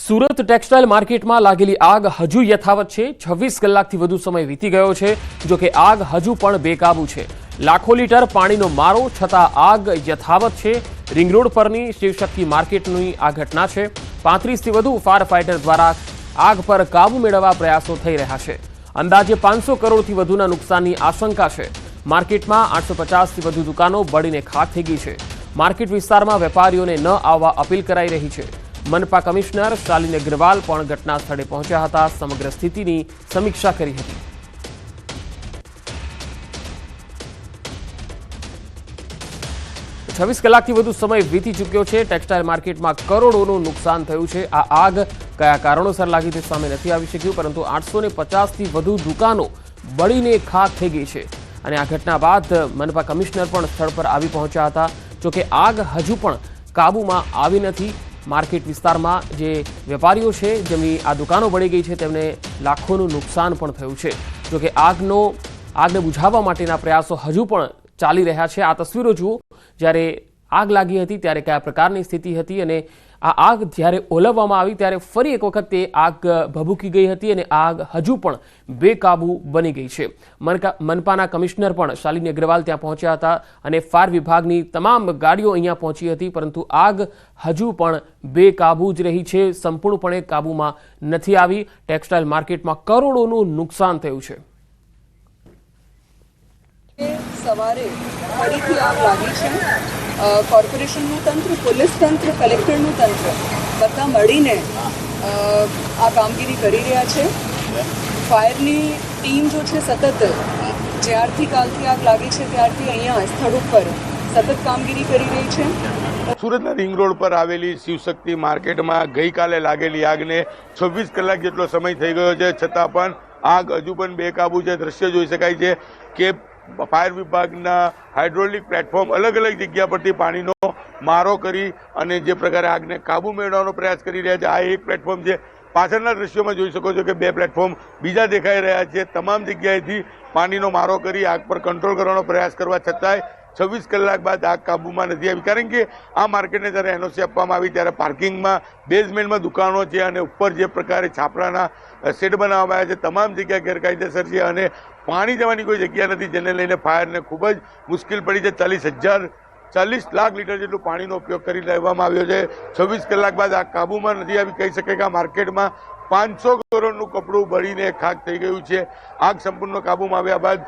Surat textile માર્કેટમાં લાગેલી આગ હજુ યથાવત છે। 26 કલાકથી વધુ સમય વીતી ગયો છે। જો કે આગ હજુ પણ બેકાબુ છે। લાખો લીટર પાણીનો મારો છતાં આગ યથાવત છે। રિંગ રોડ પરની શિવશક્તિ માર્કેટની આ ઘટના છે। 35થી વધુ ફાયર ફાઇટર દ્વારા આગ પર કાબુ મેળવવા પ્રયાસો થઈ રહ્યા છે। અંદાજે 500 કરોડથી વધુના નુકસાનની આશંકા છે। માર્કેટમાં 850થી વધુ દુકાનો બળીને ખાખ થઈ ગઈ છે। માર્કેટ વિસ્તારમાં વેપારીઓને ન આવવા અપીલ કરાઈ રહી છે। मनपा कमिश्नर शालिनी अग्रवाल पण घटना स्थळे पहुंच्या हता। समग्र स्थितिनी समीक्षा करी हती। 26 કલાકથી વધુ સમય વીતી ચૂક્યો છે। ટેક્સટાઇલ માર્કેટમાં કરોડોનું નુકસાન થયું છે। આ આગ કયા કારણોસર લાગી તે સામે નથી આવી શક્યું, પરંતુ 850થી વધુ દુકાનો બળીને ખાખ થઈ ગઈ છે। અને આ ઘટના બાદ मनपा કમિશનર પણ સ્થળ પર આવી પહોંચ્યા હતા। જો કે આગ હજુ પણ કાબૂમાં આવી નથી। मार्केट विस्तार में जे वेपारीओ छे जेमनी आ दुकानों बळी गई है तेमने लाखों नुकसान पण थयुं छे। जो कि आगने बुझाववा माटेना प्रयासों हजू पण चाली रह्या छे। आ तस्वीरों जुओ, ज्यारे आग लागी हती त्यारे कया प्रकारनी स्थिति हती अने आ आग ज्यारे ओलववामां आवी त्यारे फरी एक वखत ते आग भभूकी गई हती अने आग हजू पण बेकाबू बनी गई छे। मनपाना कमिश्नर पण शालिनी अग्रवाल त्यां पहोंच्या हता अने फायर विभागनी तमाम गाड़ीओ अहींया पहोंची हती, परंतु आग हजू पण बेकाबू ज रही छे। संपूर्णपणे काबूमां नथी आवी। टेक्सटाइल मार्केटमां करोड़ोनुं नुकसान थयुं छे। सवारे फरीथी आग लागी छे। कोर्पोरेशनનું તંત્ર, પોલીસ તંત્ર, કલેક્ટરનું તંત્ર બધા મળીને આ કામગીરી કરી રહ્યા છે। ફાયરની ટીમ જો છે સતત જ્યારથી કાલથી આગ લાગી છે ત્યારથી અહીંયા સ્થળ ઉપર સતત કામગીરી કરી રહી છે। સુરતના રિંગ રોડ પર આવેલી શિવશક્તિ માર્કેટમાં ગઈકાલે લાગેલી આગને 26 કલાક જેટલો સમય થઈ ગયો છે, છતાં પણ આગ હજુ પણ બેકાબુ છે। દ્રશ્ય જોઈ શકાય છે કે ફાયર વિભાગના હાઇડ્રોલિક પ્લેટફોર્મ અલગ અલગ જગ્યા પરથી પાણીનો મારો કરી અને જે પ્રકારે આગને કાબુ મેળવવાનો પ્રયાસ કરી રહ્યા છે। આ એક પ્લેટફોર્મ છે। પાછળના દ્રશ્યોમાં જોઈ શકો છો કે બે પ્લેટફોર્મ બીજા દેખાઈ રહ્યા છે। તમામ જગ્યાએથી પાણીનો મારો કરી આગ પર કંટ્રોલ કરવાનો પ્રયાસ કરવા છતાંય 26 કલાક બાદ આગ કાબૂમાં નથી આવી। કારણ કે આ માર્કેટને જ્યારે એનઓસી આપવામાં આવી ત્યારે પાર્કિંગમાં બેઝમેન્ટમાં દુકાનો છે અને ઉપર જે પ્રકારે છાપરાના શેડ બનાવવામાં આવ્યા છે તમામ જગ્યા ગેરકાયદેસર છે અને પાણી જવાની કોઈ જગ્યા નથી, જેને લઈને ફાયરને ખૂબ જ મુશ્કેલ પડી છે। 40 લાખ લીટર જેટલું પાણીનો ઉપયોગ કરી લેવામાં આવ્યો છે। 26 કલાક બાદ આગ કાબૂમાં નથી આવી। કહી શકાય કે આ માર્કેટમાં 500 કરોડનું કપડું બળીને ખાખ થઈ ગયું છે। આગ સંપૂર્ણ કાબૂમાં આવ્યા બાદ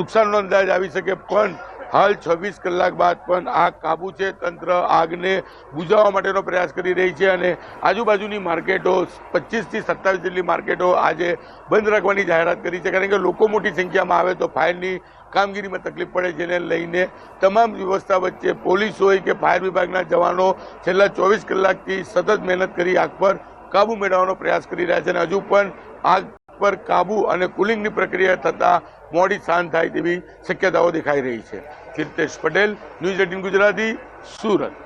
નુકસાનનો અંદાજ આવી શકે, પણ હાલ 26 કલાક બાદ પણ આગ કાબુ છે। તંત્ર આગને બુઝાવવા માટેનો પ્રયાસ કરી રહી છે અને આજુબાજુની માર્કેટો 25થી 27 જેટલી માર્કેટો આજે બંધ રાખવાની જાહેરાત કરી છે, કારણ કે લોકો મોટી સંખ્યામાં આવે તો ફાયરની કામગીરીમાં તકલીફ પડે, જેને લઈને તમામ વ્યવસ્થા વચ્ચે પોલીસ હોય કે ફાયર વિભાગના જવાનો છેલ્લા 24 કલાકથી સતત મહેનત કરી આગ પર કાબુ મેળવવાનો પ્રયાસ કરી રહ્યા છે અને હજુ પણ આગ પર કાબુ અને કુલિંગની પ્રક્રિયા થતાં મોડી શાંત થાય તેવી શક્યતાઓ દેખાઈ રહી છે। કીર્તેશ પટેલ, ન્યૂઝ 18 ગુજરાતી, સુરત।